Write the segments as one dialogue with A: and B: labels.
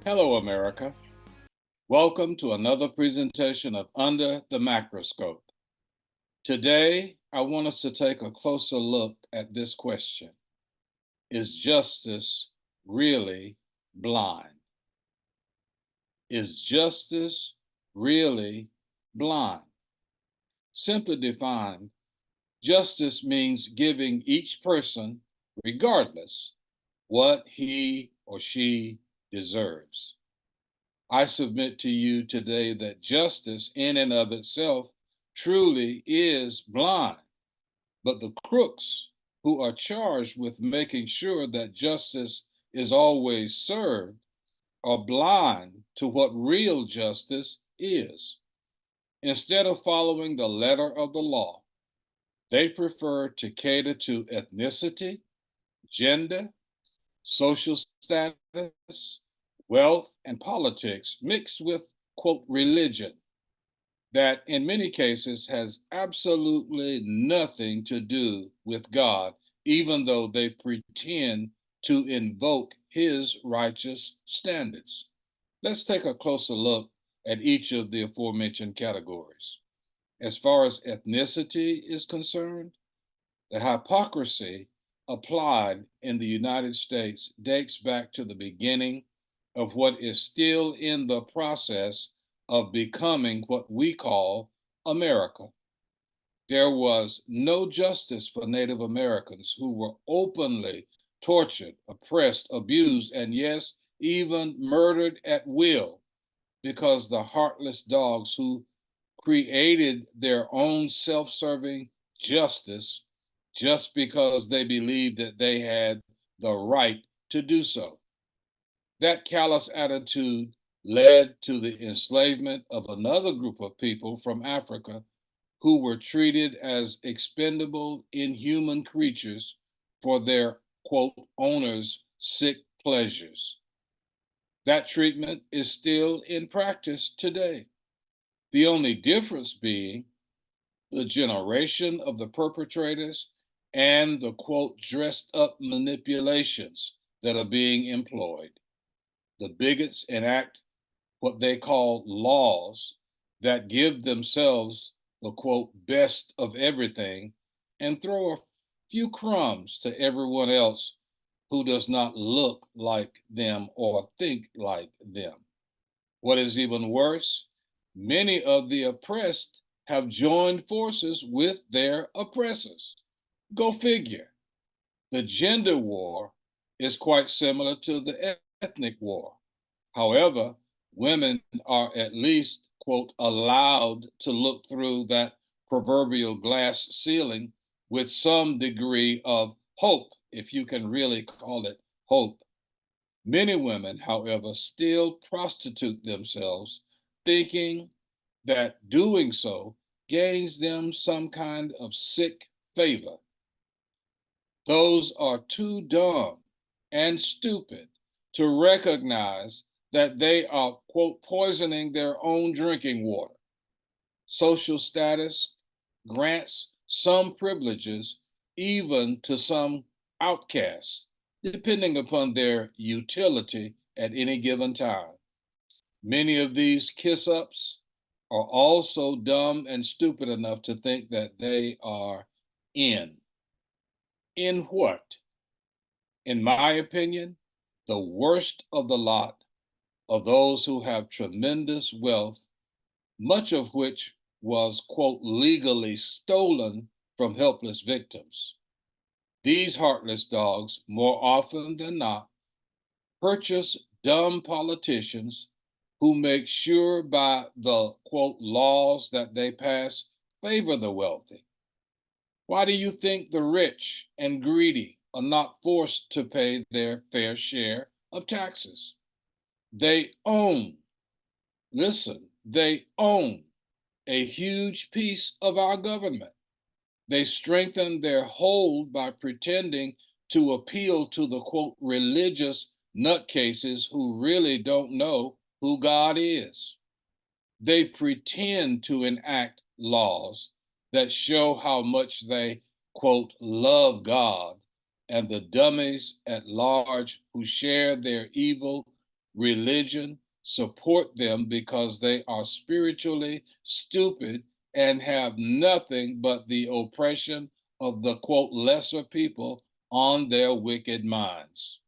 A: Hello, America. Welcome to another presentation of Under the Macroscope. Today, I want us to take a closer look at this question. Is justice really blind? Is justice really blind? Simply defined, justice means giving each person, regardless, what he or she deserves. I submit to you today that justice in and of itself truly is blind, but the crooks who are charged with making sure that justice is always served are blind to what real justice is. Instead of following the letter of the law, they prefer to cater to ethnicity, gender, social status, wealth, and politics mixed with, quote, religion that in many cases has absolutely nothing to do with God, even though they pretend to invoke his righteous standards. Let's take a closer look at each of the aforementioned categories. As far as ethnicity is concerned, the hypocrisy applied in the United States dates back to the beginning of what is still in the process of becoming what we call America. There was no justice for Native Americans who were openly tortured, oppressed, abused, and yes, even murdered at will because the heartless dogs who created their own self serving justice just because they believed that they had the right to do so. That callous attitude led to the enslavement of another group of people from Africa who were treated as expendable, inhuman creatures for their, quote, owners' sick pleasures. That treatment is still in practice today. The only difference being the generation of the perpetrators and the quote dressed up manipulations that are being employed. The bigots enact what they call laws that give themselves the quote best of everything and throw a few crumbs to everyone else who does not look like them or think like them. What is even worse, many of the oppressed have joined forces with their oppressors. Go figure. The gender war is quite similar to the ethnic war. However, women are at least, quote, allowed to look through that proverbial glass ceiling with some degree of hope, if you can really call it hope. Many women, however, still prostitute themselves, thinking that doing so gains them some kind of sick favor. Those are too dumb and stupid to recognize that they are, quote, poisoning their own drinking water. Social status grants some privileges even to some outcasts, depending upon their utility at any given time. Many of these kiss ups are also dumb and stupid enough to think that they are in. In what? In my opinion, the worst of the lot are those who have tremendous wealth, much of which was, quote, legally stolen from helpless victims. These heartless dogs, more often than not, purchase dumb politicians who make sure by the, quote, laws that they pass favor the wealthy. Why do you think the rich and greedy are not forced to pay their fair share of taxes? They own, listen, they own a huge piece of our government. They strengthen their hold by pretending to appeal to the quote religious nutcases who really don't know who God is. They pretend to enact laws that show how much they quote love God, and the dummies at large who share their evil religion support them because they are spiritually stupid and have nothing but the oppression of the quote lesser people on their wicked minds.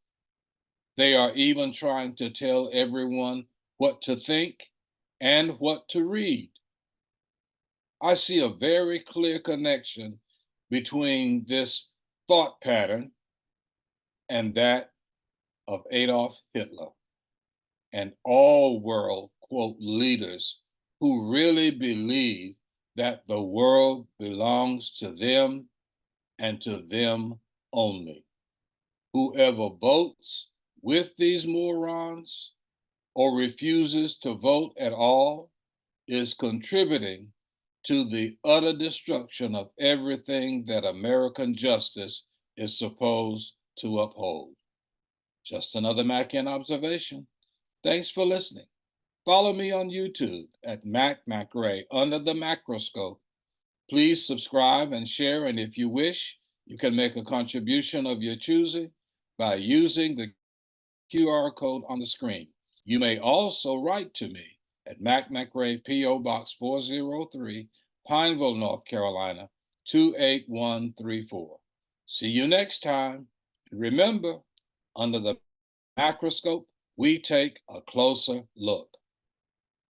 A: They are even trying to tell everyone what to think and what to read. I see a very clear connection between this thought pattern and that of Adolf Hitler and all world, quote, leaders who really believe that the world belongs to them and to them only. Whoever votes with these morons or refuses to vote at all is contributing to the utter destruction of everything that American justice is supposed to uphold. Just another Mackin observation. Thanks for listening. Follow me on YouTube at MacRay under the macroscope. Please subscribe and share, and if you wish, you can make a contribution of your choosing by using the QR code on the screen. You may also write to me at MacRay, P.O. Box 403, Pineville, North Carolina, 28134. See you next time. Remember, under the macroscope, we take a closer look.